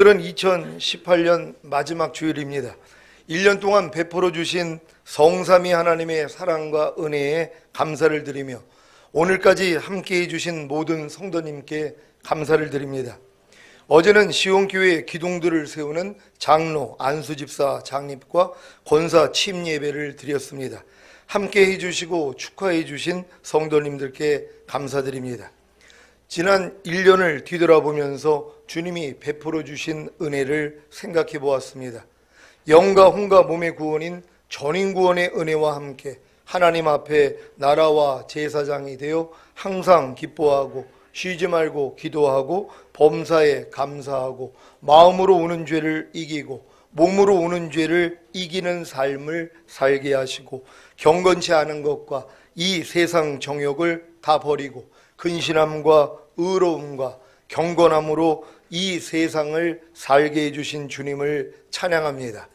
오늘은 2018년 마지막 주일입니다. 1년 동안 베풀어 주신 성삼위 하나님의 사랑과 은혜에 감사를 드리며 오늘까지 함께해 주신 모든 성도님께 감사를 드립니다. 어제는 시온교회 기둥들을 세우는 장로, 안수집사 장립과 권사 취임 예배를 드렸습니다. 함께해 주시고 축하해 주신 성도님들께 감사드립니다. 지난 1년을 뒤돌아보면서 주님이 베풀어 주신 은혜를 생각해 보았습니다. 영과 혼과 몸의 구원인 전인구원의 은혜와 함께 하나님 앞에 나라와 제사장이 되어 항상 기뻐하고 쉬지 말고 기도하고 범사에 감사하고 마음으로 오는 죄를 이기고 몸으로 오는 죄를 이기는 삶을 살게 하시고 경건치 않은 것과 이 세상 정욕을 다 버리고 근신함과 의로움과 경건함으로 이 세상을 살게 해주신 주님을 찬양합니다.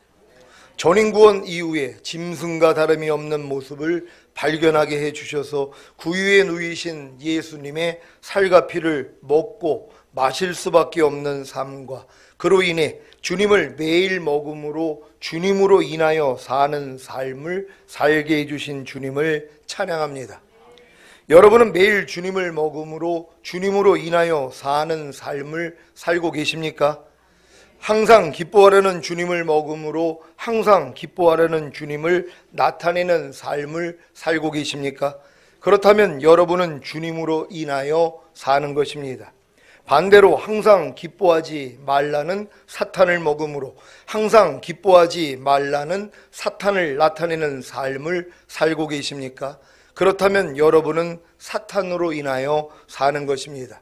전인구원 이후에 짐승과 다름이 없는 모습을 발견하게 해주셔서 구유에 누이신 예수님의 살과 피를 먹고 마실 수밖에 없는 삶과 그로 인해 주님을 매일 먹음으로 주님으로 인하여 사는 삶을 살게 해주신 주님을 찬양합니다. 여러분은 매일 주님을 먹음으로 주님으로 인하여 사는 삶을 살고 계십니까? 항상 기뻐하려는 주님을 먹음으로 항상 기뻐하려는 주님을 나타내는 삶을 살고 계십니까? 그렇다면 여러분은 주님으로 인하여 사는 것입니다. 반대로 항상 기뻐하지 말라는 사탄을 먹음으로 항상 기뻐하지 말라는 사탄을 나타내는 삶을 살고 계십니까? 그렇다면 여러분은 사탄으로 인하여 사는 것입니다.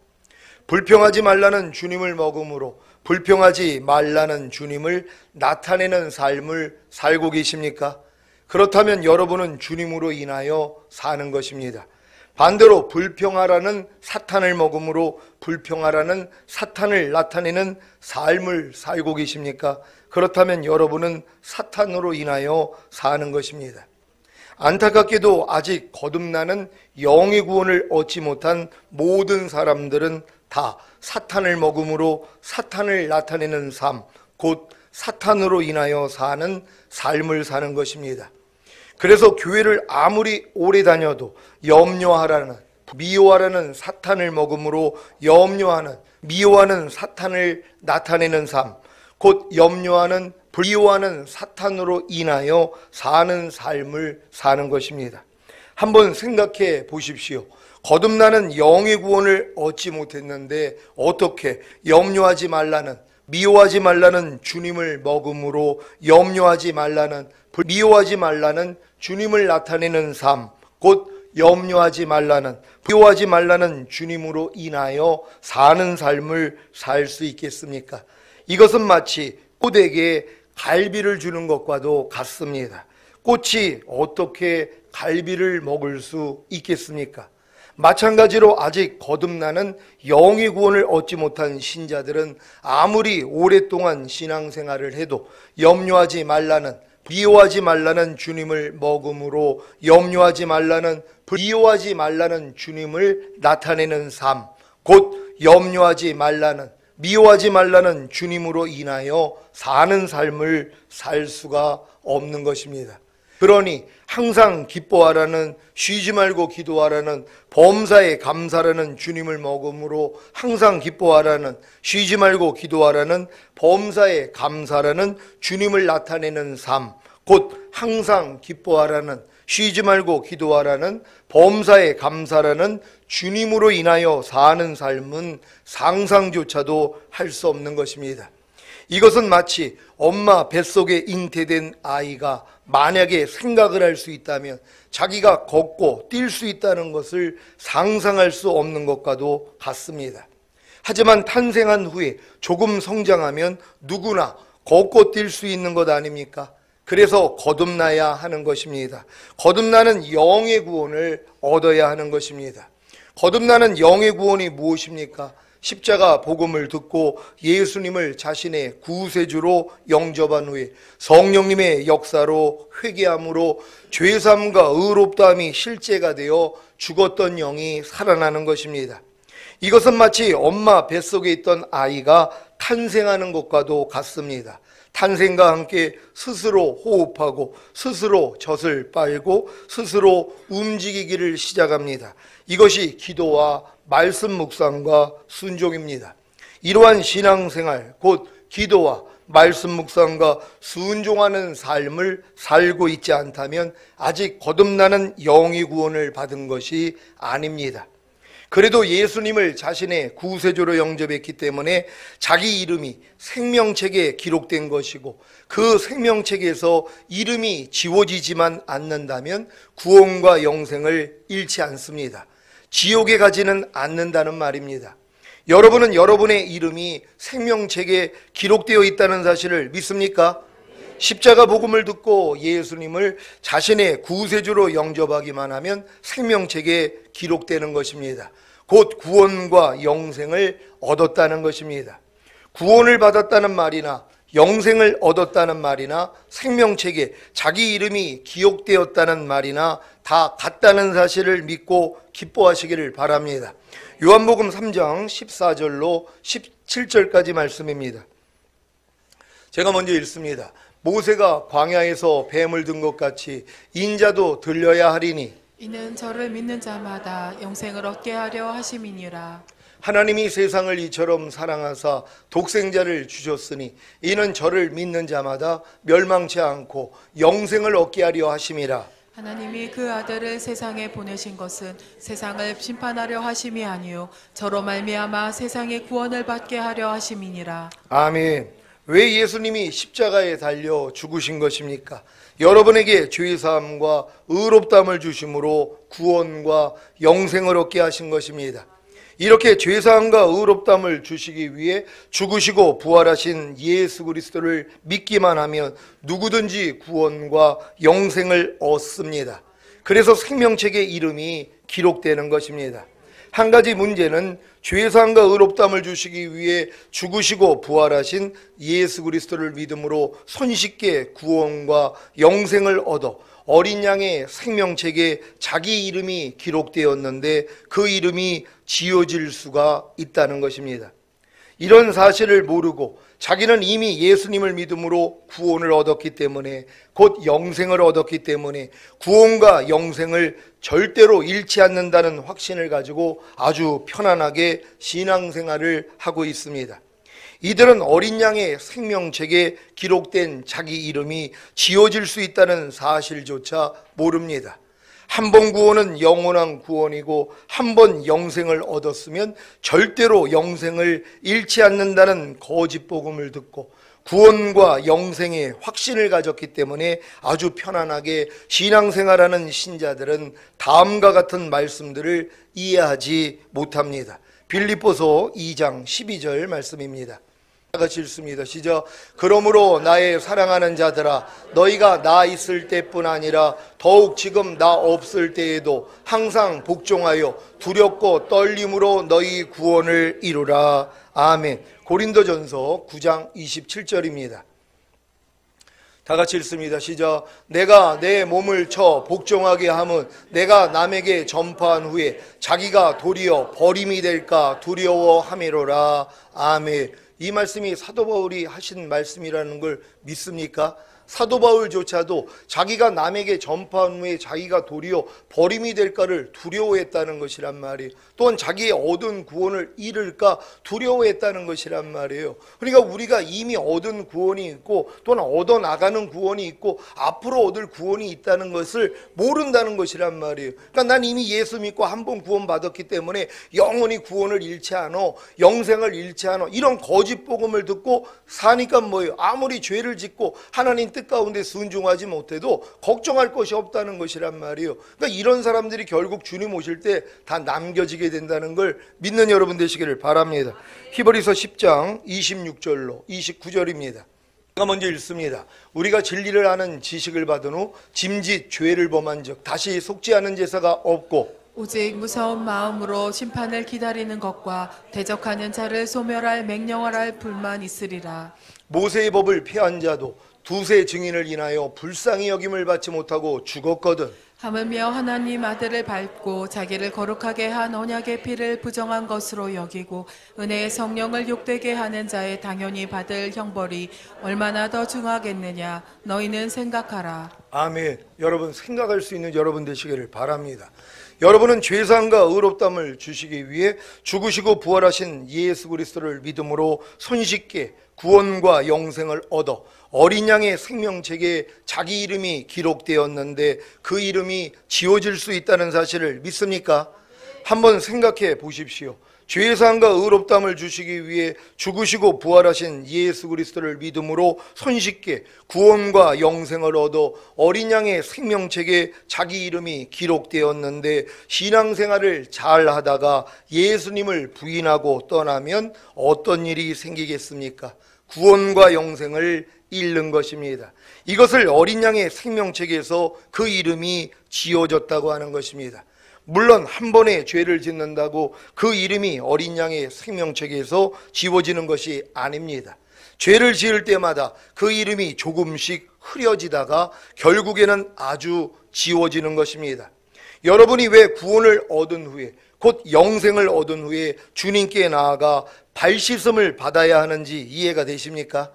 불평하지 말라는 주님을 먹음으로 불평하지 말라는 주님을 나타내는 삶을 살고 계십니까? 그렇다면 여러분은 주님으로 인하여 사는 것입니다. 반대로 불평하라는 사탄을 먹음으로 불평하라는 사탄을 나타내는 삶을 살고 계십니까? 그렇다면 여러분은 사탄으로 인하여 사는 것입니다. 안타깝게도 아직 거듭나는 영의 구원을 얻지 못한 모든 사람들은 다 사탄을 먹음으로 사탄을 나타내는 삶, 곧 사탄으로 인하여 사는 삶을 사는 것입니다. 그래서 교회를 아무리 오래 다녀도 염려하라는, 미워하라는 사탄을 먹음으로 염려하는, 미워하는 사탄을 나타내는 삶, 곧 염려하는, 미워하는 사탄으로 인하여 사는 삶을 사는 것입니다. 한번 생각해 보십시오. 거듭나는 영의 구원을 얻지 못했는데 어떻게 염려하지 말라는, 미워하지 말라는 주님을 먹음으로 염려하지 말라는, 미워하지 말라는 주님을 나타내는 삶, 곧 염려하지 말라는, 미워하지 말라는 주님으로 인하여 사는 삶을 살 수 있겠습니까? 이것은 마치 꽃에게 갈비를 주는 것과도 같습니다. 꽃이 어떻게 갈비를 먹을 수 있겠습니까? 마찬가지로 아직 거듭나는 영의 구원을 얻지 못한 신자들은 아무리 오랫동안 신앙생활을 해도 염려하지 말라는, 미워하지 말라는 주님을 먹음으로 염려하지 말라는, 미워하지 말라는 주님을 나타내는 삶, 곧 염려하지 말라는, 미워하지 말라는 주님으로 인하여 사는 삶을 살 수가 없는 것입니다. 그러니 항상 기뻐하라는, 쉬지 말고 기도하라는, 범사에 감사라는 주님을 먹음으로 항상 기뻐하라는, 쉬지 말고 기도하라는, 범사에 감사라는 주님을 나타내는 삶, 곧 항상 기뻐하라는, 쉬지 말고 기도하라는, 범사에 감사라는 주님으로 인하여 사는 삶은 상상조차도 할 수 없는 것입니다. 이것은 마치 엄마 뱃속에 잉태된 아이가 만약에 생각을 할 수 있다면 자기가 걷고 뛸 수 있다는 것을 상상할 수 없는 것과도 같습니다. 하지만 탄생한 후에 조금 성장하면 누구나 걷고 뛸 수 있는 것 아닙니까? 그래서 거듭나야 하는 것입니다. 거듭나는 영의 구원을 얻어야 하는 것입니다. 거듭나는 영의 구원이 무엇입니까? 십자가 복음을 듣고 예수님을 자신의 구세주로 영접한 후에 성령님의 역사로 회개함으로 죄사함과 의롭다함이 실제가 되어 죽었던 영이 살아나는 것입니다. 이것은 마치 엄마 뱃속에 있던 아이가 탄생하는 것과도 같습니다. 탄생과 함께 스스로 호흡하고 스스로 젖을 빨고 스스로 움직이기를 시작합니다. 이것이 기도와 말씀 묵상과 순종입니다. 이러한 신앙생활, 곧 기도와 말씀 묵상과 순종하는 삶을 살고 있지 않다면 아직 거듭나는 영의 구원을 받은 것이 아닙니다. 그래도 예수님을 자신의 구세주로 영접했기 때문에 자기 이름이 생명책에 기록된 것이고 그 생명책에서 이름이 지워지지만 않는다면 구원과 영생을 잃지 않습니다. 지옥에 가지는 않는다는 말입니다. 여러분은 여러분의 이름이 생명책에 기록되어 있다는 사실을 믿습니까? 십자가 복음을 듣고 예수님을 자신의 구세주로 영접하기만 하면 생명책에 기록되는 것입니다. 곧 구원과 영생을 얻었다는 것입니다. 구원을 받았다는 말이나 영생을 얻었다는 말이나 생명책에 자기 이름이 기록되었다는 말이나 다 같다는 사실을 믿고 기뻐하시기를 바랍니다. 요한복음 3장 14절로 17절까지 말씀입니다. 제가 먼저 읽습니다. 모세가 광야에서 뱀을 든 것 같이 인자도 들려야 하리니 이는 저를 믿는 자마다 영생을 얻게 하려 하심이니라. 하나님이 세상을 이처럼 사랑하사 독생자를 주셨으니 이는 저를 믿는 자마다 멸망치 않고 영생을 얻게 하려 하심이라. 하나님이 그 아들을 세상에 보내신 것은 세상을 심판하려 하심이 아니요 저로 말미암아 세상의 구원을 받게 하려 하심이니라. 아멘. 왜 예수님이 십자가에 달려 죽으신 것입니까? 여러분에게 죄사함과 의롭다함을 주심으로 구원과 영생을 얻게 하신 것입니다. 이렇게 죄사함과 의롭다함을 주시기 위해 죽으시고 부활하신 예수 그리스도를 믿기만 하면 누구든지 구원과 영생을 얻습니다. 그래서 생명책의 이름이 기록되는 것입니다. 한 가지 문제는 죄사함과 의롭다함을 주시기 위해 죽으시고 부활하신 예수 그리스도를 믿음으로 손쉽게 구원과 영생을 얻어 어린 양의 생명책에 자기 이름이 기록되었는데 그 이름이 지워질 수가 있다는 것입니다. 이런 사실을 모르고 자기는 이미 예수님을 믿음으로 구원을 얻었기 때문에 곧 영생을 얻었기 때문에 구원과 영생을 절대로 잃지 않는다는 확신을 가지고 아주 편안하게 신앙생활을 하고 있습니다. 이들은 어린 양의 생명책에 기록된 자기 이름이 지워질 수 있다는 사실조차 모릅니다. 한 번 구원은 영원한 구원이고 한 번 영생을 얻었으면 절대로 영생을 잃지 않는다는 거짓 복음을 듣고 구원과 영생의 확신을 가졌기 때문에 아주 편안하게 신앙생활하는 신자들은 다음과 같은 말씀들을 이해하지 못합니다. 빌립보서 2장 12절 말씀입니다. 같이 읽습니다. 시작. 그러므로 나의 사랑하는 자들아 너희가 나 있을 때뿐 아니라 더욱 지금 나 없을 때에도 항상 복종하여 두렵고 떨림으로 너희 구원을 이루라. 아멘. 고린도전서 9장 27절입니다. 다 같이 읽습니다. 시작. 내가 내 몸을 쳐 복종하게 함은 내가 남에게 전파한 후에 자기가 도리어 버림이 될까 두려워함이로라. 아멘. 이 말씀이 사도 바울이 하신 말씀이라는 걸 믿습니까? 사도 바울조차도 자기가 남에게 전파한 후에 자기가 도리어 버림이 될까를 두려워했다는 것이란 말이에요. 또한 자기의 얻은 구원을 잃을까 두려워했다는 것이란 말이에요. 그러니까 우리가 이미 얻은 구원이 있고 또는 얻어나가는 구원이 있고 앞으로 얻을 구원이 있다는 것을 모른다는 것이란 말이에요. 그러니까 난 이미 예수 믿고 한 번 구원 받았기 때문에 영원히 구원을 잃지 않아, 영생을 잃지 않아, 이런 거짓 복음을 듣고 사니까 뭐예요? 아무리 죄를 짓고 하나님 뜻 가운데 순종하지 못해도 걱정할 것이 없다는 것이란 말이에요. 그러니까 이런 사람들이 결국 주님 오실 때 다 남겨지게 된다는 걸 믿는 여러분 되시기를 바랍니다. 히브리서 10장 26절로 29절입니다. 제가 먼저 읽습니다. 우리가 진리를 아는 지식을 받은 후 짐짓 죄를 범한 적 다시 속지 않은 제사가 없고 오직 무서운 마음으로 심판을 기다리는 것과 대적하는 자를 소멸할 맹령할 불만 있으리라. 모세의 법을 폐한 자도 두세 증인을 인하여 불쌍히 여김을 받지 못하고 죽었거든. 하물며 하나님 아들을 밟고 자기를 거룩하게 한 언약의 피를 부정한 것으로 여기고 은혜의 성령을 욕되게 하는 자의 당연히 받을 형벌이 얼마나 더 중하겠느냐. 너희는 생각하라. 아멘. 여러분 생각할 수 있는 여러분 되시기를 바랍니다. 여러분은 죄사함과 의롭다함을 주시기 위해 죽으시고 부활하신 예수 그리스도를 믿음으로 손쉽게 구원과 영생을 얻어 어린 양의 생명책에 자기 이름이 기록되었는데 그 이름이 지워질 수 있다는 사실을 믿습니까? 한번 생각해 보십시오. 죄사함과 의롭다함을 주시기 위해 죽으시고 부활하신 예수 그리스도를 믿음으로 손쉽게 구원과 영생을 얻어 어린 양의 생명책에 자기 이름이 기록되었는데 신앙생활을 잘 하다가 예수님을 부인하고 떠나면 어떤 일이 생기겠습니까? 구원과 영생을 잃는 것입니다. 이것을 어린 양의 생명책에서 그 이름이 지워졌다고 하는 것입니다. 물론 한 번에 죄를 짓는다고 그 이름이 어린 양의 생명책에서 지워지는 것이 아닙니다. 죄를 지을 때마다 그 이름이 조금씩 흐려지다가 결국에는 아주 지워지는 것입니다. 여러분이 왜 구원을 얻은 후에 곧 영생을 얻은 후에 주님께 나아가 발 씻음을 받아야 하는지 이해가 되십니까?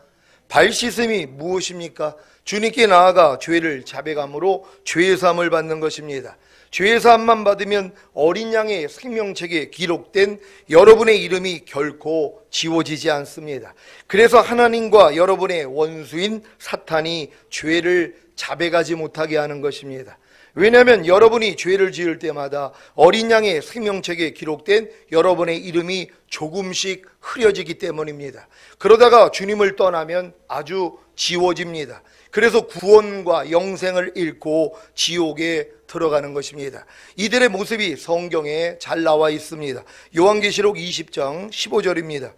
발 씻음이 무엇입니까? 주님께 나아가 죄를 자백함으로 죄사함을 받는 것입니다. 죄사함만 받으면 어린 양의 생명책에 기록된 여러분의 이름이 결코 지워지지 않습니다. 그래서 하나님과 여러분의 원수인 사탄이 죄를 자백하지 못하게 하는 것입니다. 왜냐하면 여러분이 죄를 지을 때마다 어린 양의 생명책에 기록된 여러분의 이름이 조금씩 흐려지기 때문입니다. 그러다가 주님을 떠나면 아주 지워집니다. 그래서 구원과 영생을 잃고 지옥에 들어가는 것입니다. 이들의 모습이 성경에 잘 나와 있습니다. 요한계시록 20장 15절입니다.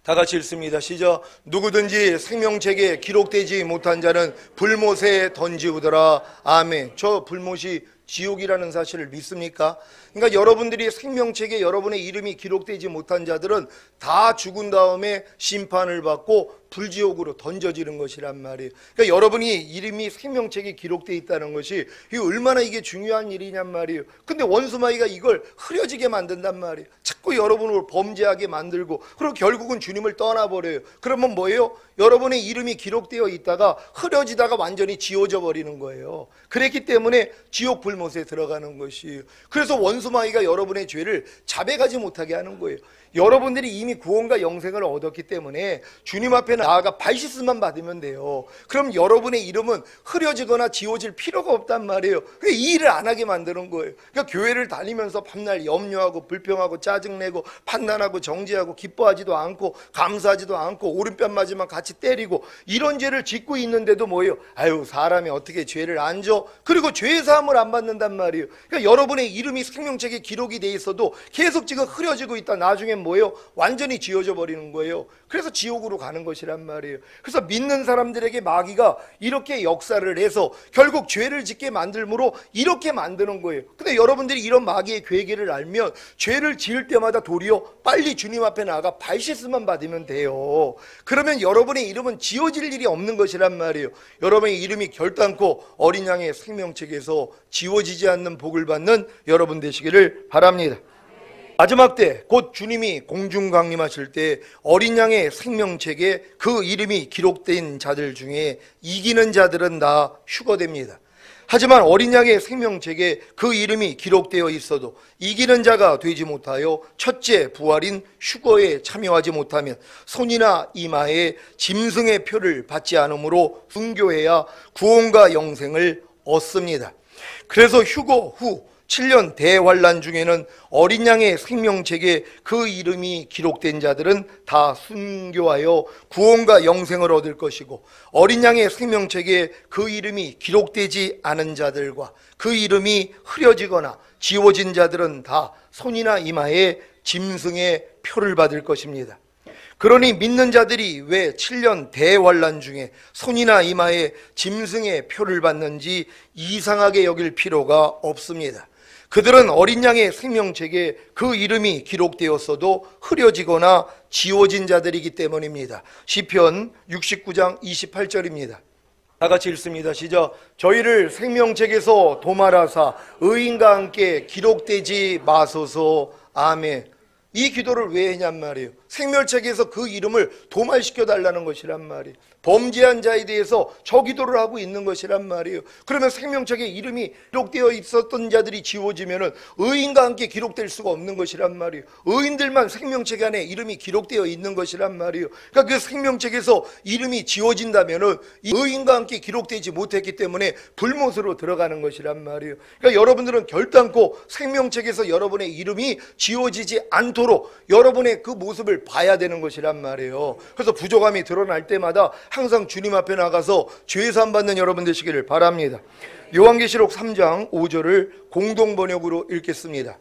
다 같이 읽습니다. 시작. 누구든지 생명책에 기록되지 못한 자는 불못에 던지우더라. 아멘. 저 불못이 지옥이라는 사실을 믿습니까? 그러니까 여러분들이 생명책에 여러분의 이름이 기록되지 못한 자들은 다 죽은 다음에 심판을 받고 불지옥으로 던져지는 것이란 말이에요. 그러니까 여러분이 이름이 생명책에 기록되어 있다는 것이 이게 얼마나 이게 중요한 일이냔 말이에요. 근데 원수마귀가 이걸 흐려지게 만든단 말이에요. 자꾸 여러분을 범죄하게 만들고 그리고 결국은 주님을 떠나버려요. 그러면 뭐예요? 여러분의 이름이 기록되어 있다가 흐려지다가 완전히 지워져 버리는 거예요. 그랬기 때문에 지옥 불못에 들어가는 것이에요. 그래서 원수마귀가 여러분의 죄를 자백하지 못하게 하는 거예요. 여러분들이 이미 구원과 영생을 얻었기 때문에 주님 앞에 나아가 발 씻음만 받으면 돼요. 그럼 여러분의 이름은 흐려지거나 지워질 필요가 없단 말이에요. 이 일을 안 하게 만드는 거예요. 그러니까 교회를 다니면서 밤날 염려하고 불평하고 짜증내고 판단하고 정죄하고 기뻐하지도 않고 감사하지도 않고 오른편 맞으면 같이 때리고 이런 죄를 짓고 있는데도 뭐예요? 아유, 사람이 어떻게 죄를 안 져? 그리고 죄 사함을 안 받는단 말이에요. 그러니까 여러분의 이름이 생명책에 기록이 돼 있어도 계속 지금 흐려지고 있다. 나중에 뭐예요? 완전히 지워져 버리는 거예요. 그래서 지옥으로 가는 것이란 말이에요. 그래서 믿는 사람들에게 마귀가 이렇게 역사를 해서 결국 죄를 짓게 만들므로 이렇게 만드는 거예요. 근데 여러분들이 이런 마귀의 괴계를 알면 죄를 지을 때마다 도리어 빨리 주님 앞에 나아가 발 씻음만 받으면 돼요. 그러면 여러분의 이름은 지워질 일이 없는 것이란 말이에요. 여러분의 이름이 결단코 어린 양의 생명책에서 지워지지 않는 복을 받는 여러분 되시기를 바랍니다. 마지막 때 곧 주님이 공중 강림하실 때 어린 양의 생명책에 그 이름이 기록된 자들 중에 이기는 자들은 다 휴거됩니다. 하지만 어린 양의 생명책에 그 이름이 기록되어 있어도 이기는 자가 되지 못하여 첫째 부활인 휴거에 참여하지 못하면 손이나 이마에 짐승의 표를 받지 않으므로 순교해야 구원과 영생을 얻습니다. 그래서 휴거 후 7년 대환란 중에는 어린 양의 생명책에 그 이름이 기록된 자들은 다 순교하여 구원과 영생을 얻을 것이고 어린 양의 생명책에 그 이름이 기록되지 않은 자들과 그 이름이 흐려지거나 지워진 자들은 다 손이나 이마에 짐승의 표를 받을 것입니다. 그러니 믿는 자들이 왜 7년 대환란 중에 손이나 이마에 짐승의 표를 받는지 이상하게 여길 필요가 없습니다. 그들은 어린 양의 생명책에 그 이름이 기록되었어도 흐려지거나 지워진 자들이기 때문입니다. 시편 69장 28절입니다. 다 같이 읽습니다. 시작. 저희를 생명책에서 도말하사 의인과 함께 기록되지 마소서. 아멘. 이 기도를 왜 했냔 말이에요. 생명책에서 그 이름을 도말시켜 달라는 것이란 말이에요. 범죄한 자에 대해서 저 기도를 하고 있는 것이란 말이에요. 그러면 생명책에 이름이 기록되어 있었던 자들이 지워지면은 의인과 함께 기록될 수가 없는 것이란 말이에요. 의인들만 생명책 안에 이름이 기록되어 있는 것이란 말이에요. 그러니까 그 생명책에서 이름이 지워진다면은 이 의인과 함께 기록되지 못했기 때문에 불못으로 들어가는 것이란 말이에요. 그러니까 여러분들은 결단코 생명책에서 여러분의 이름이 지워지지 않도록 여러분의 그 모습을 봐야 되는 것이란 말이에요. 그래서 부족함이 드러날 때마다 항상 주님 앞에 나가서 죄사함 받는 여러분 되시기를 바랍니다. 요한계시록 3장 5절을 공동 번역으로 읽겠습니다.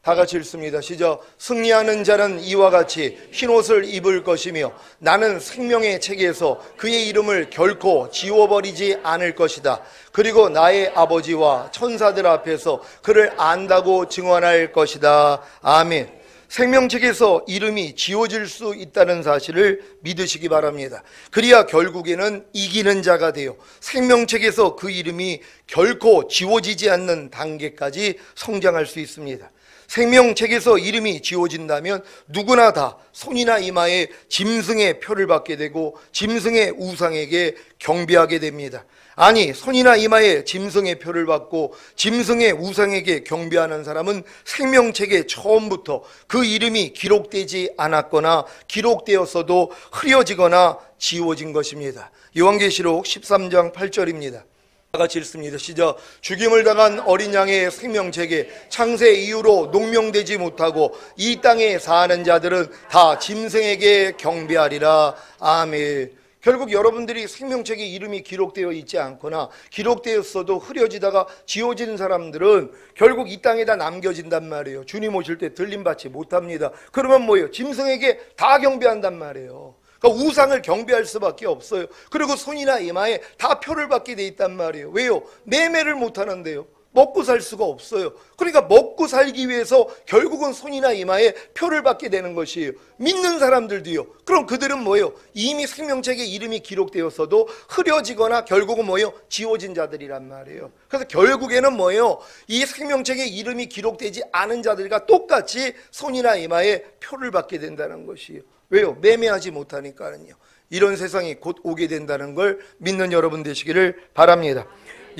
다 같이 읽습니다. 시작. 승리하는 자는 이와 같이 흰옷을 입을 것이며 나는 생명의 책에서 그의 이름을 결코 지워버리지 않을 것이다. 그리고 나의 아버지와 천사들 앞에서 그를 안다고 증언할 것이다. 아멘. 생명책에서 이름이 지워질 수 있다는 사실을 믿으시기 바랍니다. 그래야 결국에는 이기는 자가 되어 생명책에서 그 이름이 결코 지워지지 않는 단계까지 성장할 수 있습니다. 생명책에서 이름이 지워진다면 누구나 다 손이나 이마에 짐승의 표를 받게 되고 짐승의 우상에게 경배하게 됩니다. 아니, 손이나 이마에 짐승의 표를 받고 짐승의 우상에게 경배하는 사람은 생명책에 처음부터 그 이름이 기록되지 않았거나 기록되었어도 흐려지거나 지워진 것입니다. 요한계시록 13장 8절입니다. 다 같이 읽습니다. 시작. 죽임을 당한 어린 양의 생명책에 창세 이후로 농명되지 못하고 이 땅에 사는 자들은 다 짐승에게 경배하리라. 아멘. 결국 여러분들이 생명책에 이름이 기록되어 있지 않거나 기록되었어도 흐려지다가 지워지는 사람들은 결국 이 땅에다 남겨진단 말이에요. 주님 오실 때 들림받지 못합니다. 그러면 뭐예요? 짐승에게 다 경배한단 말이에요. 그러니까 우상을 경배할 수밖에 없어요. 그리고 손이나 이마에 다 표를 받게 돼 있단 말이에요. 왜요? 매매를 못하는데요. 먹고 살 수가 없어요. 그러니까 먹고 살기 위해서 결국은 손이나 이마에 표를 받게 되는 것이에요. 믿는 사람들도요. 그럼 그들은 뭐예요? 이미 생명책에 이름이 기록되었어도 흐려지거나 결국은 뭐예요? 지워진 자들이란 말이에요. 그래서 결국에는 뭐예요? 이 생명책에 이름이 기록되지 않은 자들과 똑같이 손이나 이마에 표를 받게 된다는 것이에요. 왜요? 매매하지 못하니까는요. 이런 세상이 곧 오게 된다는 걸 믿는 여러분 되시기를 바랍니다.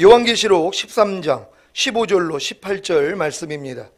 요한계시록 13장 15절로 18절 말씀입니다.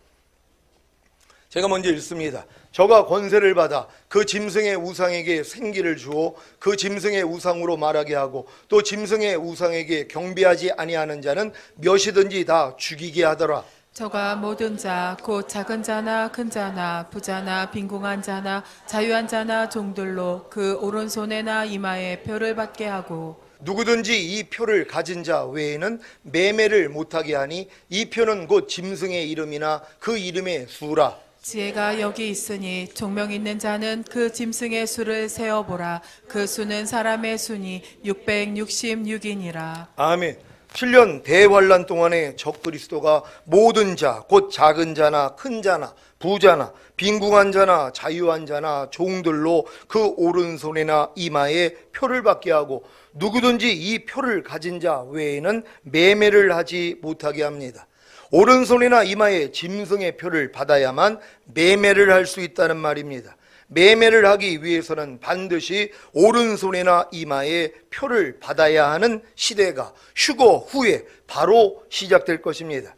제가 먼저 읽습니다. 저가 권세를 받아 그 짐승의 우상에게 생기를 주어 그 짐승의 우상으로 말하게 하고 또 짐승의 우상에게 경배하지 아니하는 자는 몇이든지 다 죽이게 하더라. 저가 모든 자, 곧 작은 자나 큰 자나 부자나 빈궁한 자나 자유한 자나 종들로 그 오른손에나 이마에 표를 받게 하고 누구든지 이 표를 가진 자 외에는 매매를 못하게 하니 이 표는 곧 짐승의 이름이나 그 이름의 수라. 지혜가 여기 있으니 총명 있는 자는 그 짐승의 수를 세어보라. 그 수는 사람의 수니 666이니라. 아멘. 7년 대환란 동안에 적그리스도가 모든 자, 곧 작은 자나 큰 자나 부자나 빈궁한 자나 자유한 자나 종들로 그 오른손이나 이마에 표를 받게 하고 누구든지 이 표를 가진 자 외에는 매매를 하지 못하게 합니다. 오른손이나 이마에 짐승의 표를 받아야만 매매를 할 수 있다는 말입니다. 매매를 하기 위해서는 반드시 오른손이나 이마에 표를 받아야 하는 시대가 휴거 후에 바로 시작될 것입니다.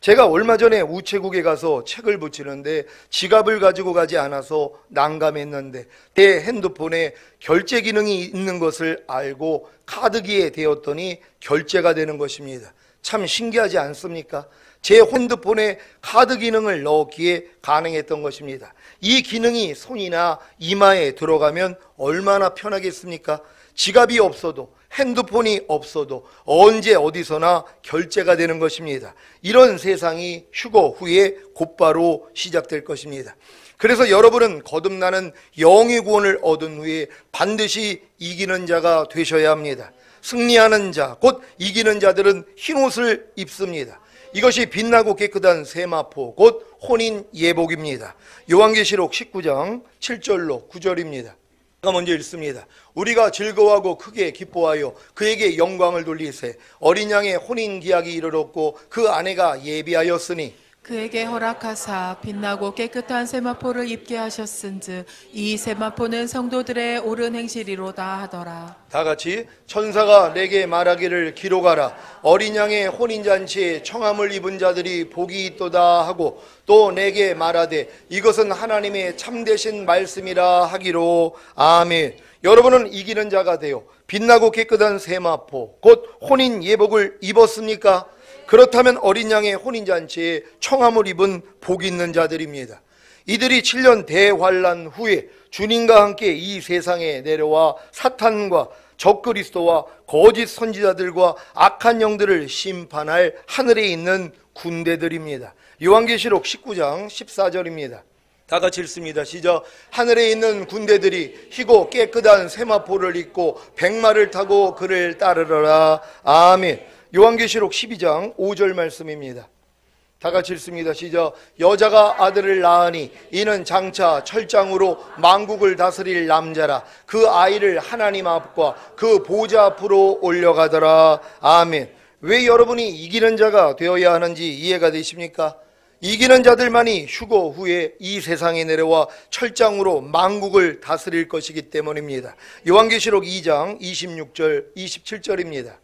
제가 얼마 전에 우체국에 가서 책을 붙이는데 지갑을 가지고 가지 않아서 난감했는데 제 핸드폰에 결제 기능이 있는 것을 알고 카드기에 대었더니 결제가 되는 것입니다. 참 신기하지 않습니까? 제 핸드폰에 카드 기능을 넣기에 가능했던 것입니다. 이 기능이 손이나 이마에 들어가면 얼마나 편하겠습니까? 지갑이 없어도 핸드폰이 없어도 언제 어디서나 결제가 되는 것입니다. 이런 세상이 휴거 후에 곧바로 시작될 것입니다. 그래서 여러분은 거듭나는 영의 구원을 얻은 후에 반드시 이기는 자가 되셔야 합니다. 승리하는 자, 곧 이기는 자들은 흰옷을 입습니다. 이것이 빛나고 깨끗한 세마포, 곧 혼인 예복입니다. 요한계시록 19장 7절로 9절입니다. 제가 먼저 읽습니다. 우리가 즐거워하고 크게 기뻐하여 그에게 영광을 돌리세. 어린 양의 혼인 기약이 이르렀고 그 아내가 예비하였으니 그에게 허락하사 빛나고 깨끗한 세마포를 입게 하셨은즉 이 세마포는 성도들의 옳은 행실이로다 하더라. 다 같이 천사가 내게 말하기를 기록하라. 어린 양의 혼인잔치에 청함을 입은 자들이 복이 있도다 하고 또 내게 말하되 이것은 하나님의 참되신 말씀이라 하기로. 아멘. 여러분은 이기는 자가 되어 빛나고 깨끗한 세마포 곧 혼인 예복을 입었습니까? 그렇다면 어린 양의 혼인잔치에 청함을 입은 복 있는 자들입니다. 이들이 7년 대환란 후에 주님과 함께 이 세상에 내려와 사탄과 적그리스도와 거짓 선지자들과 악한 영들을 심판할 하늘에 있는 군대들입니다. 요한계시록 19장 14절입니다. 다 같이 읽습니다. 시작. 하늘에 있는 군대들이 희고 깨끗한 세마포를 입고 백마를 타고 그를 따르러라. 아멘. 요한계시록 12장 5절 말씀입니다. 다 같이 읽습니다. 시작. 여자가 아들을 낳으니 이는 장차 철장으로 만국을 다스릴 남자라. 그 아이를 하나님 앞과 그 보좌 앞으로 올려가더라. 아멘. 왜 여러분이 이기는 자가 되어야 하는지 이해가 되십니까? 이기는 자들만이 휴거 후에 이 세상에 내려와 철장으로 만국을 다스릴 것이기 때문입니다. 요한계시록 2장 26절 27절입니다.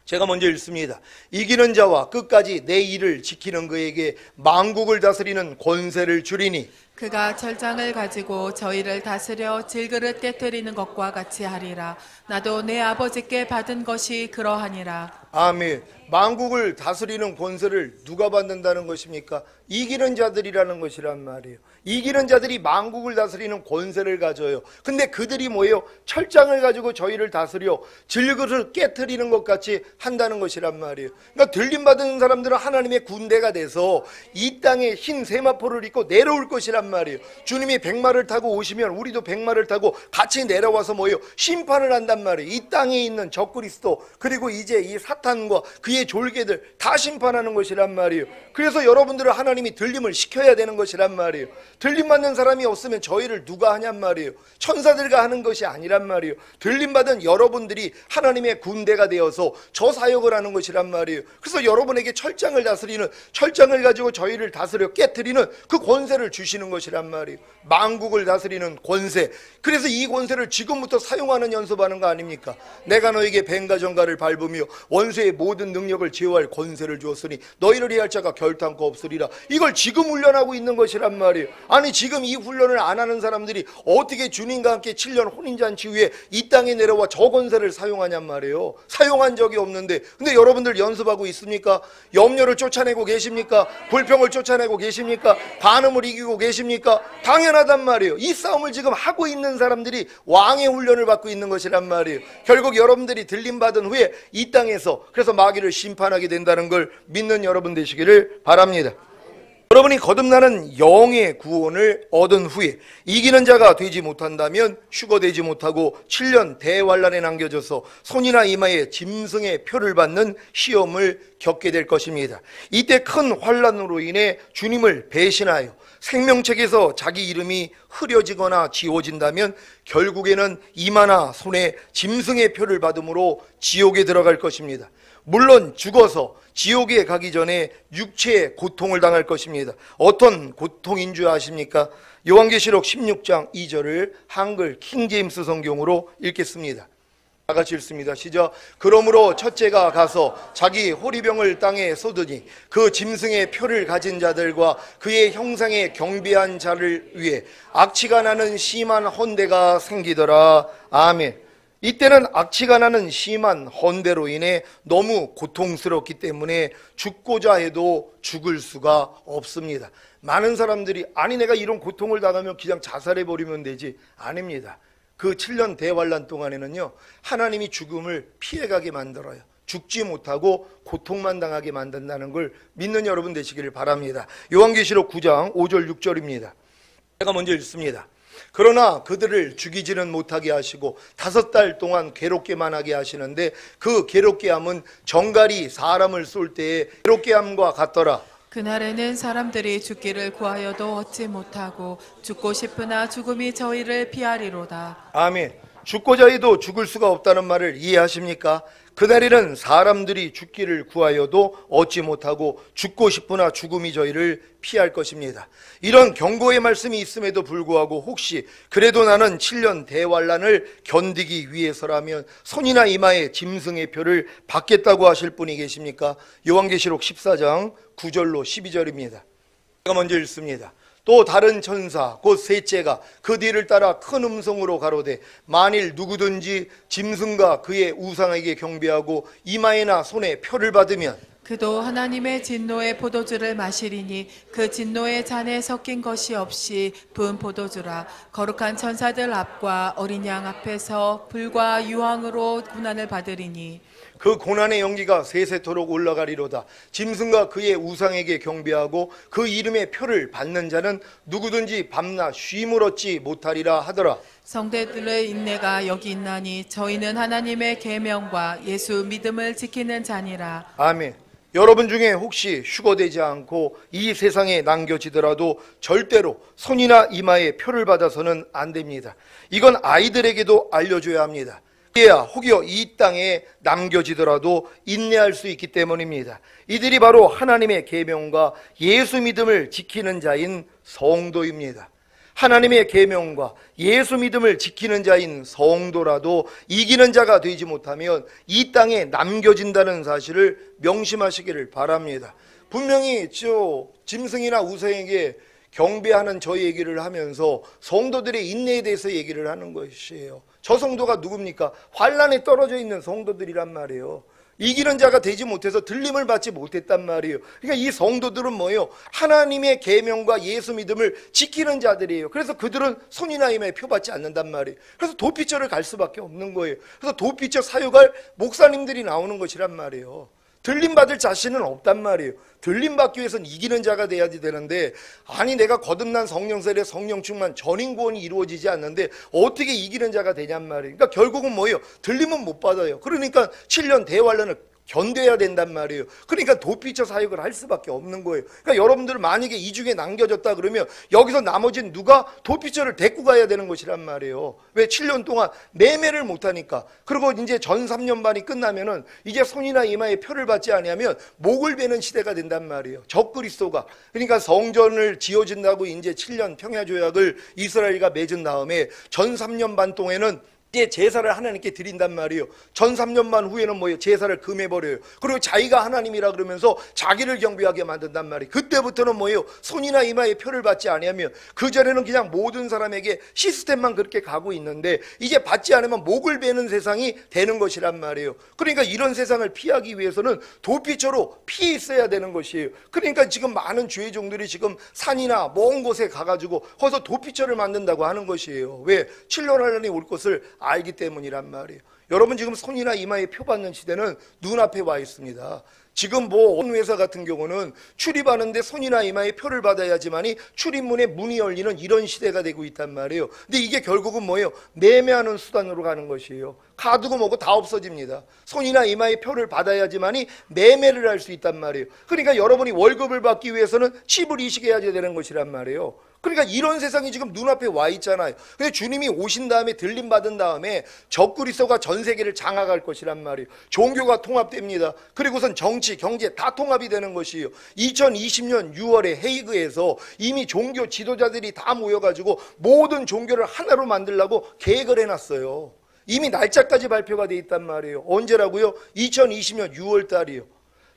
제가 먼저 읽습니다. 이기는 자와 끝까지 내 일을 지키는 그에게 만국을 다스리는 권세를 주리니 그가 철장을 가지고 저희를 다스려 질그릇 깨뜨리는 것과 같이 하리라. 나도 내 아버지께 받은 것이 그러하니라. 아멘. 만국을 다스리는 권세를 누가 받는다는 것입니까? 이기는 자들이라는 것이란 말이에요. 이기는 자들이 만국을 다스리는 권세를 가져요. 근데 그들이 뭐예요? 철장을 가지고 저희를 다스려 질그릇을 깨트리는 것 같이 한다는 것이란 말이에요. 그러니까 들림받은 사람들은 하나님의 군대가 돼서 이 땅에 흰 세마포를 입고 내려올 것이란 말이에요. 주님이 백마를 타고 오시면 우리도 백마를 타고 같이 내려와서 뭐예요? 심판을 한단 말이에요. 이 땅에 있는 적그리스도 그리고 이제 이 사탄과 그의 졸개들 다 심판하는 것이란 말이에요. 그래서 여러분들은 하나님이 들림을 시켜야 되는 것이란 말이에요. 들림 받는 사람이 없으면 저희를 누가 하냔 말이에요. 천사들과 하는 것이 아니란 말이에요. 들림 받은 여러분들이 하나님의 군대가 되어서 저 사역을 하는 것이란 말이에요. 그래서 여러분에게 철장을 다스리는, 철장을 가지고 저희를 다스려 깨트리는 그 권세를 주시는 것이란 말이에요. 만국을 다스리는 권세. 그래서 이 권세를 지금부터 사용하는 연습하는 거 아닙니까? 내가 너에게 뱀과 정갈을 밟으며 원수의 모든 능력을 제어할 권세를 주었으니 너희를 해할 자가 결탄코 없으리라. 이걸 지금 훈련하고 있는 것이란 말이에요. 아니 지금 이 훈련을 안 하는 사람들이 어떻게 주님과 함께 7년 혼인잔치 후에 이 땅에 내려와 저 권세를 사용하냔 말이에요. 사용한 적이 없는데 근데 여러분들 연습하고 있습니까? 염려를 쫓아내고 계십니까? 불평을 쫓아내고 계십니까? 간음을 이기고 계십니까? 당연하단 말이에요. 이 싸움을 지금 하고 있는 사람들이 왕의 훈련을 받고 있는 것이란 말이에요. 결국 여러분들이 들림받은 후에 이 땅에서 그래서 마귀를 심판하게 된다는 걸 믿는 여러분 되시기를 바랍니다. 여러분이 거듭나는 영의 구원을 얻은 후에 이기는 자가 되지 못한다면 휴거되지 못하고 7년 대환란에 남겨져서 손이나 이마에 짐승의 표를 받는 시험을 겪게 될 것입니다. 이때 큰 환란으로 인해 주님을 배신하여 생명책에서 자기 이름이 흐려지거나 지워진다면 결국에는 이마나 손에 짐승의 표를 받음으로 지옥에 들어갈 것입니다. 물론 죽어서 지옥에 가기 전에 육체의 고통을 당할 것입니다. 어떤 고통인 줄 아십니까? 요한계시록 16장 2절을 한글 킹제임스 성경으로 읽겠습니다. 다 같이 읽습니다. 시작. 그러므로 첫째가 가서 자기 호리병을 땅에 쏟으니 그 짐승의 표를 가진 자들과 그의 형상에 경배한 자를 위해 악취가 나는 심한 헌대가 생기더라. 아멘. 이때는 악취가 나는 심한 헌대로 인해 너무 고통스럽기 때문에 죽고자 해도 죽을 수가 없습니다. 많은 사람들이 아니 내가 이런 고통을 당하면 그냥 자살해버리면 되지. 아닙니다. 그 7년 대환란 동안에는요 하나님이 죽음을 피해가게 만들어요. 죽지 못하고 고통만 당하게 만든다는 걸 믿는 여러분 되시기를 바랍니다. 요한계시록 9장 5절 6절입니다. 제가 먼저 읽습니다. 그러나 그들을 죽이지는 못하게 하시고 5달 동안 괴롭게만 하게 하시는데 그 괴롭게 함은 정갈이 사람을 쏠 때의 괴롭게 함과 같더라. 그날에는 사람들이 죽기를 구하여도 얻지 못하고 죽고 싶으나 죽음이 저희를 피하리로다. 아멘. 죽고자 해도 죽을 수가 없다는 말을 이해하십니까? 그날에는 사람들이 죽기를 구하여도 얻지 못하고 죽고 싶으나 죽음이 저희를 피할 것입니다. 이런 경고의 말씀이 있음에도 불구하고 혹시 그래도 나는 7년 대환란을 견디기 위해서라면 손이나 이마에 짐승의 표를 받겠다고 하실 분이 계십니까? 요한계시록 14장 9절로 12절입니다. 제가 먼저 읽습니다. 또 다른 천사 곧 셋째가 그 뒤를 따라 큰 음성으로 가로되 만일 누구든지 짐승과 그의 우상에게 경배하고 이마에나 손에 표를 받으면 그도 하나님의 진노의 포도주를 마시리니 그 진노의 잔에 섞인 것이 없이 부은 포도주라. 거룩한 천사들 앞과 어린 양 앞에서 불과 유황으로 고난을 받으리니 그 고난의 연기가 세세토록 올라가리로다. 짐승과 그의 우상에게 경배하고 그 이름의 표를 받는 자는 누구든지 밤낮 쉼을 얻지 못하리라 하더라. 성대들의 인내가 여기 있나니 저희는 하나님의 계명과 예수 믿음을 지키는 자니라. 아멘. 여러분 중에 혹시 휴거되지 않고 이 세상에 남겨지더라도 절대로 손이나 이마에 표를 받아서는 안 됩니다. 이건 아이들에게도 알려줘야 합니다. 그래야 혹여 이 땅에 남겨지더라도 인내할 수 있기 때문입니다. 이들이 바로 하나님의 계명과 예수 믿음을 지키는 자인 성도입니다. 하나님의 계명과 예수 믿음을 지키는 자인 성도라도 이기는 자가 되지 못하면 이 땅에 남겨진다는 사실을 명심하시기를 바랍니다. 분명히 짐승이나 우상에게 경배하는 저 얘기를 하면서 성도들의 인내에 대해서 얘기를 하는 것이에요. 저 성도가 누굽니까? 환란에 떨어져 있는 성도들이란 말이에요. 이기는 자가 되지 못해서 들림을 받지 못했단 말이에요. 그러니까 이 성도들은 뭐예요? 하나님의 계명과 예수 믿음을 지키는 자들이에요. 그래서 그들은 손이나 이마에 표받지 않는단 말이에요. 그래서 도피처를 갈 수밖에 없는 거예요. 그래서 도피처 사역할 목사님들이 나오는 것이란 말이에요. 들림받을 자신은 없단 말이에요. 들림받기 위해서는 이기는 자가 돼야지 되는데, 아니 내가 거듭난 성령세례 성령 충만 전인 구원이 이루어지지 않는데 어떻게 이기는 자가 되냔 말이에요. 그러니까 결국은 뭐예요? 들림은 못 받아요. 그러니까 7년 대환란을 견뎌야 된단 말이에요. 그러니까 도피처 사역을 할 수밖에 없는 거예요. 그러니까 여러분들 만약에 이 중에 남겨졌다 그러면 여기서 나머지는 누가 도피처를 데리고 가야 되는 것이란 말이에요. 왜? 7년 동안 매매를 못하니까. 그리고 이제 전 3년반이 끝나면은 이제 손이나 이마에 표를 받지 아니하면 목을 베는 시대가 된단 말이에요. 적그리스도가. 그러니까 성전을 지어진다고 이제 7년 평야조약을 이스라엘과 맺은 다음에 전 3년 반 동안에는 이제 제사를 하나님께 드린단 말이에요. 전 3년만 후에는 뭐예요? 제사를 금해버려요. 그리고 자기가 하나님이라 그러면서 자기를 경배하게 만든단 말이에요. 그때부터는 뭐예요? 손이나 이마에 표를 받지 아니하면, 그전에는 그냥 모든 사람에게 시스템만 그렇게 가고 있는데 이제 받지 않으면 목을 베는 세상이 되는 것이란 말이에요. 그러니까 이런 세상을 피하기 위해서는 도피처로 피해 있어야 되는 것이에요. 그러니까 지금 많은 죄종들이 지금 산이나 먼 곳에 가가지고 거기서 도피처를 만든다고 하는 것이에요. 왜? 7년 환란이 올 것을 알기 때문이란 말이에요. 여러분 지금 손이나 이마에 표 받는 시대는 눈앞에 와 있습니다. 지금 어느 회사 같은 경우는 출입하는데 손이나 이마에 표를 받아야지만이 출입문에 문이 열리는 이런 시대가 되고 있단 말이에요. 근데 이게 결국은 뭐예요? 매매하는 수단으로 가는 것이에요. 카드고 뭐고 다 없어집니다. 손이나 이마에 표를 받아야지만이 매매를 할 수 있단 말이에요. 그러니까 여러분이 월급을 받기 위해서는 칩을 이식해야 되는 것이란 말이에요. 그러니까 이런 세상이 지금 눈앞에 와 있잖아요. 근데 주님이 오신 다음에 들림 받은 다음에 적그리스도가 전 세계를 장악할 것이란 말이에요. 종교가 통합됩니다. 그리고선 정치, 경제 다 통합이 되는 것이에요. 2020년 6월에 헤이그에서 이미 종교 지도자들이 다 모여가지고 모든 종교를 하나로 만들려고 계획을 해놨어요. 이미 날짜까지 발표가 돼 있단 말이에요. 언제라고요? 2020년 6월 달이요.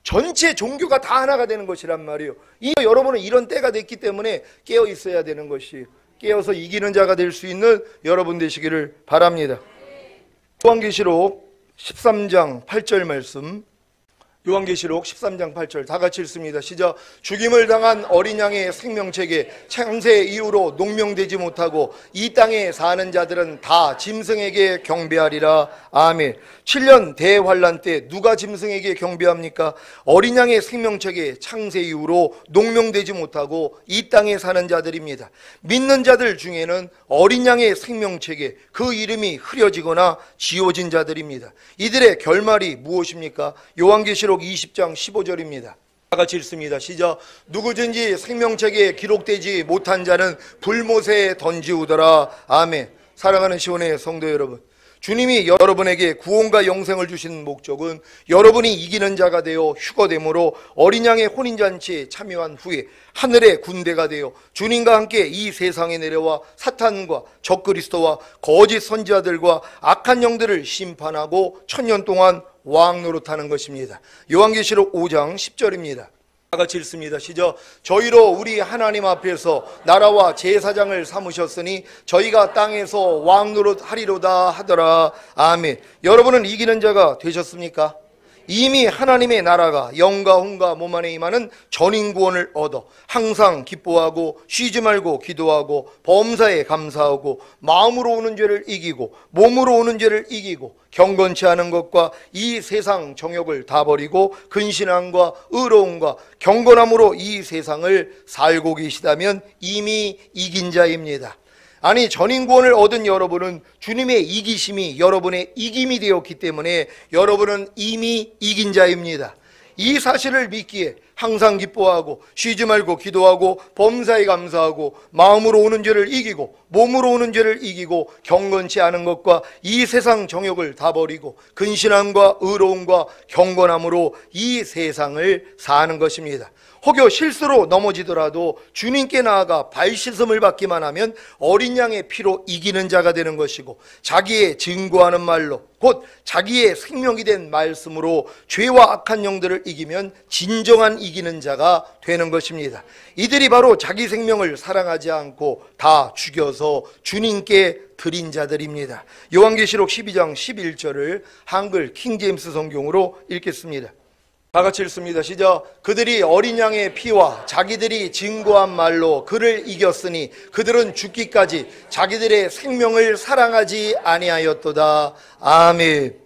전체 종교가 다 하나가 되는 것이란 말이에요. 여러분은 이런 때가 됐기 때문에 깨어 있어야 되는 것이에요. 깨어서 이기는 자가 될 수 있는 여러분 되시기를 바랍니다. 요한계시록 13장 8절 말씀, 요한계시록 13장 8절 다 같이 읽습니다. 시작. 죽임을 당한 어린 양의 생명책에 창세 이후로 농명되지 못하고 이 땅에 사는 자들은 다 짐승에게 경배하리라. 아멘. 7년 대환란 때 누가 짐승에게 경배합니까? 어린 양의 생명책에 창세 이후로 농명되지 못하고 이 땅에 사는 자들입니다. 믿는 자들 중에는 어린 양의 생명책에 그 이름이 흐려지거나 지워진 자들입니다. 이들의 결말이 무엇입니까? 요한계시록 20장 15절입니다. 다 같이 읽습니다. 시작. 누구든지 생명책에 기록되지 못한 자는 불못에 던지우더라. 아멘. 사랑하는 시온의 성도 여러분, 주님이 여러분에게 구원과 영생을 주신 목적은 여러분이 이기는 자가 되어 휴거됨으로 어린 양의 혼인잔치에 참여한 후에 하늘의 군대가 되어 주님과 함께 이 세상에 내려와 사탄과 적그리스도와 거짓 선지자들과 악한 영들을 심판하고 1000년 동안 왕 노릇하는 것입니다. 요한계시록 5장 10절입니다. 다 같이 읽습니다. 시작. 저희로 우리 하나님 앞에서 나라와 제사장을 삼으셨으니 저희가 땅에서 왕 노릇하리로다 하더라. 아멘. 여러분은 이기는 자가 되셨습니까? 이미 하나님의 나라가 영과 혼과 몸 안에 임하는 전인구원을 얻어 항상 기뻐하고 쉬지 말고 기도하고 범사에 감사하고 마음으로 오는 죄를 이기고 몸으로 오는 죄를 이기고 경건치 않은 것과 이 세상 정욕을 다 버리고 근신함과 의로움과 경건함으로 이 세상을 살고 계시다면 이미 이긴 자입니다. 아니, 전인구원을 얻은 여러분은 주님의 이기심이 여러분의 이김이 되었기 때문에 여러분은 이미 이긴 자입니다. 이 사실을 믿기에 항상 기뻐하고 쉬지 말고 기도하고 범사에 감사하고 마음으로 오는 죄를 이기고 몸으로 오는 죄를 이기고 경건치 않은 것과 이 세상 정욕을 다 버리고 근신함과 의로움과 경건함으로 이 세상을 사는 것입니다. 혹여 실수로 넘어지더라도 주님께 나아가 발씻음을 받기만 하면 어린 양의 피로 이기는 자가 되는 것이고 자기의 증거하는 말로 곧 자기의 생명이 된 말씀으로 죄와 악한 영들을 이기면 진정한 이기는 자가 되는 것입니다. 이들이 바로 자기 생명을 사랑하지 않고 다 죽여서 주님께 드린 자들입니다. 요한계시록 12장 11절을 한글 킹제임스 성경으로 읽겠습니다. 다 같이 읽습니다. 시작. 그들이 어린 양의 피와 자기들이 증거한 말로 그를 이겼으니 그들은 죽기까지 자기들의 생명을 사랑하지 아니하였도다. 아멘.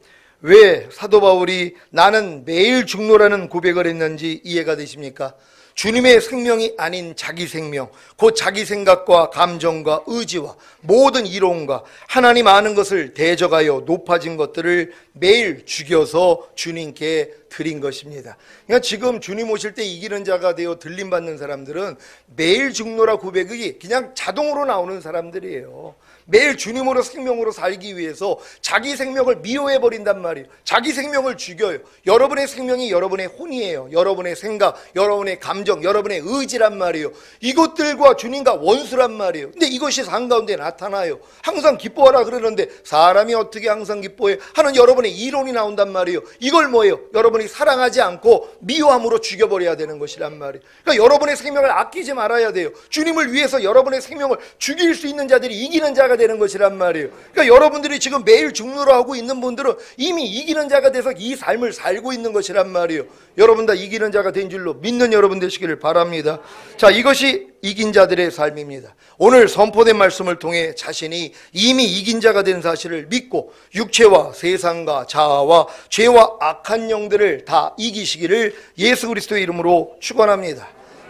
왜 사도 바울이 나는 매일 죽노라는 고백을 했는지 이해가 되십니까? 주님의 생명이 아닌 자기 생명, 곧 자기 생각과 감정과 의지와 모든 이론과 하나님 아는 것을 대적하여 높아진 것들을 매일 죽여서 주님께 드린 것입니다. 그러니까 지금 주님 오실 때 이기는 자가 되어 들림받는 사람들은 매일 죽노라 고백이 그냥 자동으로 나오는 사람들이에요. 매일 주님으로 생명으로 살기 위해서 자기 생명을 미워해버린단 말이에요. 자기 생명을 죽여요. 여러분의 생명이 여러분의 혼이에요. 여러분의 생각, 여러분의 감정, 여러분의 의지란 말이에요. 이것들과 주님과 원수란 말이에요. 근데 이것이 삶 가운데 나타나요. 항상 기뻐하라 그러는데 사람이 어떻게 항상 기뻐해? 하는 여러분의 이론이 나온단 말이에요. 이걸 뭐예요? 여러분이 사랑하지 않고 미워함으로 죽여버려야 되는 것이란 말이에요. 그러니까 여러분의 생명을 아끼지 말아야 돼요. 주님을 위해서 여러분의 생명을 죽일 수 있는 자들이 이기는 자가 되는 것이란 말이에요. 그러니까 여러분들이 지금 매일 죽노라 하고 있는 분들은 이미 이기는 자가 돼서 이 삶을 살고 있는 것이란 말이에요. 여러분 다 이기는 자가 된 줄로 믿는 여러분 되시기를 바랍니다. 자, 이것이 이긴 자들의 삶입니다. 오늘 선포된 말씀을 통해 자신이 이미 이긴 자가 된 사실을 믿고 육체와 세상과 자아와 죄와 악한 영들을 다 이기시기를 예수 그리스도의 이름으로 축원합니다.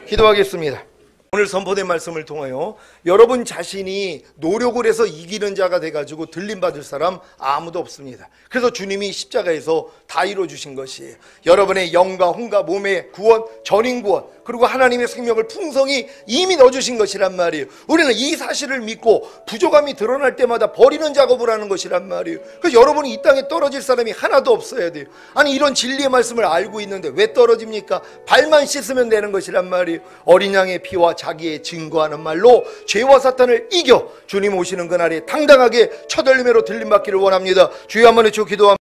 기도하겠습니다. 오늘 선포된 말씀을 통하여 여러분 자신이 노력을 해서 이기는 자가 돼가지고 들림받을 사람 아무도 없습니다. 그래서 주님이 십자가에서 다 이루어주신 것이에요. 여러분의 영과 혼과 몸의 구원, 전인구원, 그리고 하나님의 생명을 풍성히 이미 넣어주신 것이란 말이에요. 우리는 이 사실을 믿고 부족함이 드러날 때마다 버리는 작업을 하는 것이란 말이에요. 그래서 여러분이 이 땅에 떨어질 사람이 하나도 없어야 돼요. 아니, 이런 진리의 말씀을 알고 있는데 왜 떨어집니까? 발만 씻으면 되는 것이란 말이에요. 어린 양의 피와 자기의 증거하는 말로 죄와 사탄을 이겨 주님 오시는 그날에 당당하게 첫 열매로 들림받기를 원합니다. 주여 한번 외쳐 기도합니다.